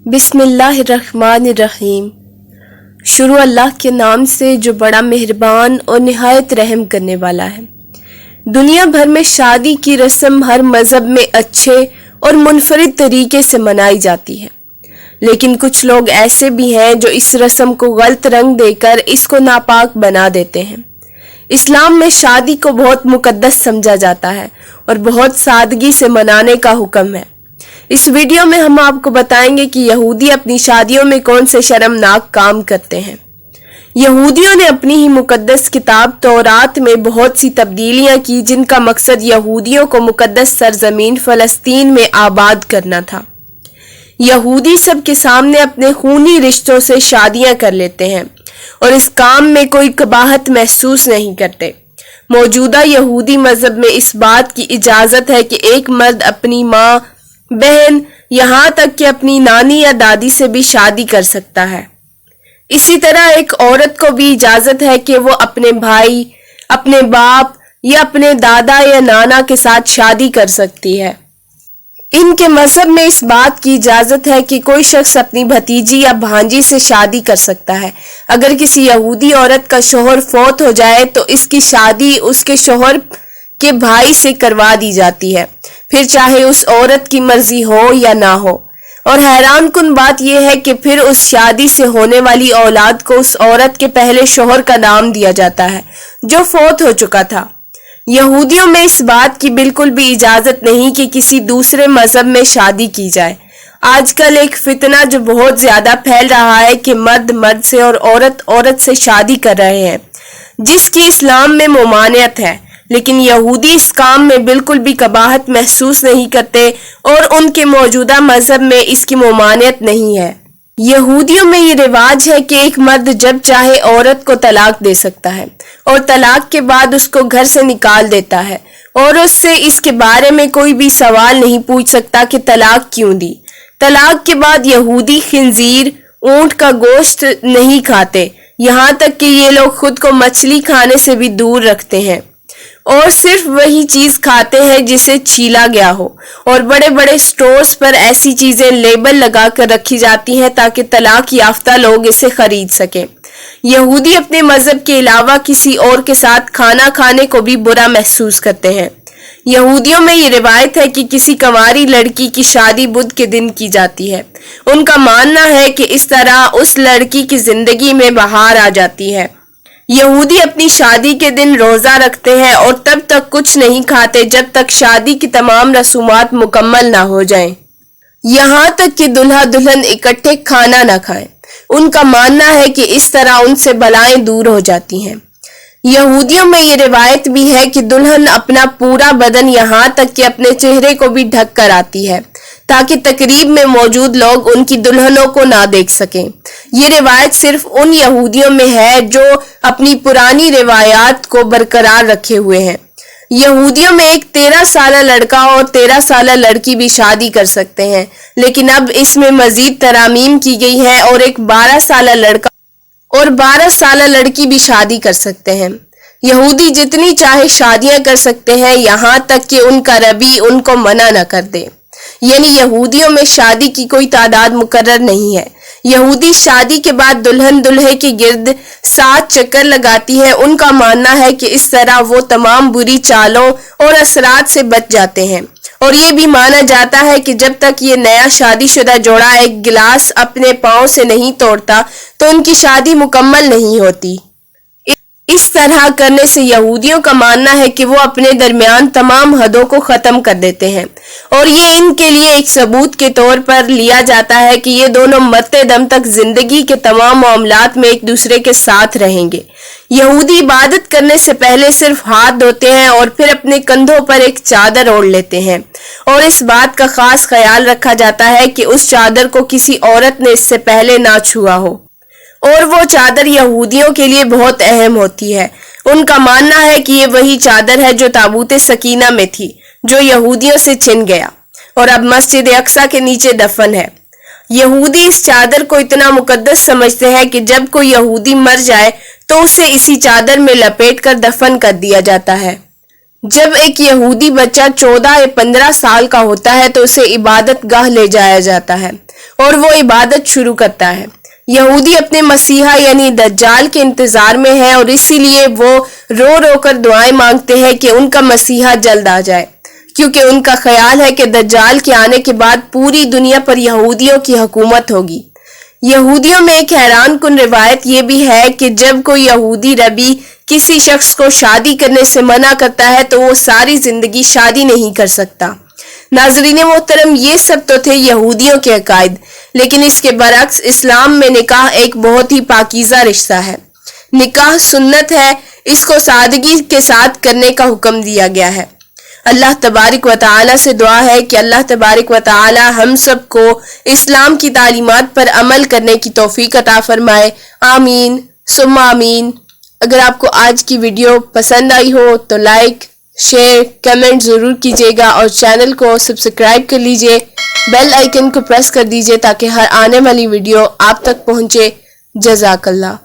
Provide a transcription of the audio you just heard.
بسم اللہ الرحمن الرحیم۔ شروع اللہ کے نام سے جو بڑا مہربان اور نہایت رحم کرنے والا ہے۔ دنیا بھر میں شادی کی رسم ہر مذہب میں اچھے اور منفرد طریقے سے منائی جاتی ہے، لیکن کچھ لوگ ایسے بھی ہیں جو اس رسم کو غلط رنگ دے کر اس کو ناپاک بنا دیتے ہیں۔ اسلام میں شادی کو بہت مقدس سمجھا جاتا ہے اور بہت سادگی سے منانے کا حکم ہے۔ اس ویڈیو میں ہم آپ کو بتائیں گے کہ یہودی اپنی شادیوں میں کون سے شرمناک کام کرتے ہیں۔ یہودیوں نے اپنی ہی مقدس کتاب تورات میں بہت سی تبدیلیاں کی جن کا مقصد یہودیوں کو مقدس سرزمین فلسطین میں آباد کرنا تھا۔ یہودی سب کے سامنے اپنے خونی رشتوں سے شادیاں کر لیتے ہیں اور اس کام میں کوئی قباحت محسوس نہیں کرتے۔ موجودہ یہودی مذہب میں اس بات کی اجازت ہے کہ ایک مرد اپنی ماں، بہن، یہاں تک کہ اپنی نانی یا دادی سے بھی شادی کر سکتا ہے۔ اسی طرح ایک عورت کو بھی اجازت ہے کہ وہ اپنے بھائی، اپنے باپ یا اپنے دادا یا نانا کے ساتھ شادی کر سکتی ہے۔ ان کے مذہب میں اس بات کی اجازت ہے کہ کوئی شخص اپنی بھتیجی یا بھانجی سے شادی کر سکتا ہے۔ اگر کسی یہودی عورت کا شوہر فوت ہو جائے تو اس کی شادی اس کے شوہر کے بھائی سے کروا دی جاتی ہے، پھر چاہے اس عورت کی مرضی ہو یا نہ ہو۔ اور حیران کن بات یہ ہے کہ پھر اس شادی سے ہونے والی اولاد کو اس عورت کے پہلے شوہر کا نام دیا جاتا ہے جو فوت ہو چکا تھا۔ یہودیوں میں اس بات کی بالکل بھی اجازت نہیں کہ کسی دوسرے مذہب میں شادی کی جائے۔ آج کل ایک فتنہ جو بہت زیادہ پھیل رہا ہے کہ مرد مرد سے اور عورت عورت سے شادی کر رہے ہیں، جس کی اسلام میں ممانعت ہے، لیکن یہودی اس کام میں بالکل بھی قباحت محسوس نہیں کرتے اور ان کے موجودہ مذہب میں اس کی ممانعت نہیں ہے۔ یہودیوں میں یہ رواج ہے کہ ایک مرد جب چاہے عورت کو طلاق دے سکتا ہے اور طلاق کے بعد اس کو گھر سے نکال دیتا ہے اور اس سے اس کے بارے میں کوئی بھی سوال نہیں پوچھ سکتا کہ طلاق کیوں دی۔ طلاق کے بعد یہودی خنزیر، اونٹ کا گوشت نہیں کھاتے، یہاں تک کہ یہ لوگ خود کو مچھلی کھانے سے بھی دور رکھتے ہیں اور صرف وہی چیز کھاتے ہیں جسے چھیلا گیا ہو، اور بڑے بڑے سٹورز پر ایسی چیزیں لیبل لگا کر رکھی جاتی ہیں تاکہ طلاق یافتہ لوگ اسے خرید سکیں۔ یہودی اپنے مذہب کے علاوہ کسی اور کے ساتھ کھانا کھانے کو بھی برا محسوس کرتے ہیں۔ یہودیوں میں یہ روایت ہے کہ کسی کنواری لڑکی کی شادی بدھ کے دن کی جاتی ہے۔ ان کا ماننا ہے کہ اس طرح اس لڑکی کی زندگی میں بہار آ جاتی ہے۔ یہودی اپنی شادی کے دن روزہ رکھتے ہیں اور تب تک کچھ نہیں کھاتے جب تک شادی کی تمام رسومات مکمل نہ ہو جائیں، یہاں تک کہ دلہا دلہن اکٹھے کھانا نہ کھائیں۔ ان کا ماننا ہے کہ اس طرح ان سے بلائیں دور ہو جاتی ہیں۔ یہودیوں میں یہ روایت بھی ہے کہ دلہن اپنا پورا بدن یہاں تک کہ اپنے چہرے کو بھی ڈھک کر آتی ہے تاکہ تقریب میں موجود لوگ ان کی دلہنوں کو نہ دیکھ سکیں۔ یہ روایت صرف ان یہودیوں میں ہے جو اپنی پرانی روایات کو برقرار رکھے ہوئے ہیں۔ یہودیوں میں ایک 13 سالہ لڑکا اور 13 سالہ لڑکی بھی شادی کر سکتے ہیں، لیکن اب اس میں مزید ترامیم کی گئی ہے اور ایک 12 سالہ لڑکا اور 12 سالہ لڑکی بھی شادی کر سکتے ہیں۔ یہودی جتنی چاہے شادیاں کر سکتے ہیں یہاں تک کہ ان کا ربی ان کو منع نہ کر دے، یعنی یہودیوں میں شادی کی کوئی تعداد مقرر نہیں ہے۔ یہودی شادی کے بعد دلہن دلہے کے گرد 7 چکر لگاتی ہے۔ ان کا ماننا ہے کہ اس طرح وہ تمام بری چالوں اور اثرات سے بچ جاتے ہیں، اور یہ بھی مانا جاتا ہے کہ جب تک یہ نیا شادی شدہ جوڑا ایک گلاس اپنے پاؤں سے نہیں توڑتا تو ان کی شادی مکمل نہیں ہوتی۔ اس طرح کرنے سے یہودیوں کا ماننا ہے کہ وہ اپنے درمیان تمام حدوں کو ختم کر دیتے ہیں، اور یہ ان کے لیے ایک ثبوت کے طور پر لیا جاتا ہے کہ یہ دونوں مرتے دم تک زندگی کے تمام معاملات میں ایک دوسرے کے ساتھ رہیں گے۔ یہودی عبادت کرنے سے پہلے صرف ہاتھ دھوتے ہیں اور پھر اپنے کندھوں پر ایک چادر اوڑھ لیتے ہیں، اور اس بات کا خاص خیال رکھا جاتا ہے کہ اس چادر کو کسی عورت نے اس سے پہلے نہ چھوا ہو، اور وہ چادر یہودیوں کے لیے بہت اہم ہوتی ہے۔ ان کا ماننا ہے کہ یہ وہی چادر ہے جو تابوت سکینہ میں تھی، جو یہودیوں سے چھن گیا اور اب مسجد اقصی کے نیچے دفن ہے۔ یہودی اس چادر کو اتنا مقدس سمجھتے ہیں کہ جب کوئی یہودی مر جائے تو اسے اسی چادر میں لپیٹ کر دفن کر دیا جاتا ہے۔ جب ایک یہودی بچہ 14 یا 15 سال کا ہوتا ہے تو اسے عبادت گاہ لے جایا جاتا ہے اور وہ عبادت شروع کرتا ہے۔ یہودی اپنے مسیحا یعنی دجال کے انتظار میں ہے اور اسی لیے وہ رو رو کر دعائیں مانگتے ہیں کہ ان کا مسیحا جلد آ جائے، کیونکہ ان کا خیال ہے کہ دجال کے آنے کے بعد پوری دنیا پر یہودیوں کی حکومت ہوگی۔ یہودیوں میں ایک حیران کن روایت یہ بھی ہے کہ جب کوئی یہودی ربی کسی شخص کو شادی کرنے سے منع کرتا ہے تو وہ ساری زندگی شادی نہیں کر سکتا۔ ناظرین محترم، یہ سب تو تھے یہودیوں کے عقائد، لیکن اس کے برعکس اسلام میں نکاح ایک بہت ہی پاکیزہ رشتہ ہے۔ نکاح سنت ہے، اس کو سادگی کے ساتھ کرنے کا حکم دیا گیا ہے۔ اللہ تبارک و تعالی سے دعا ہے کہ اللہ تبارک و تعالی ہم سب کو اسلام کی تعلیمات پر عمل کرنے کی توفیق عطا فرمائے، آمین ثم آمین۔ اگر آپ کو آج کی ویڈیو پسند آئی ہو تو لائک، شیئر، کمنٹ ضرور کیجیے گا اور چینل کو سبسکرائب کر لیجیے، بیل آئیکن کو پریس کر دیجیے تاکہ ہر آنے والی ویڈیو آپ تک پہنچے۔ جزاک اللہ۔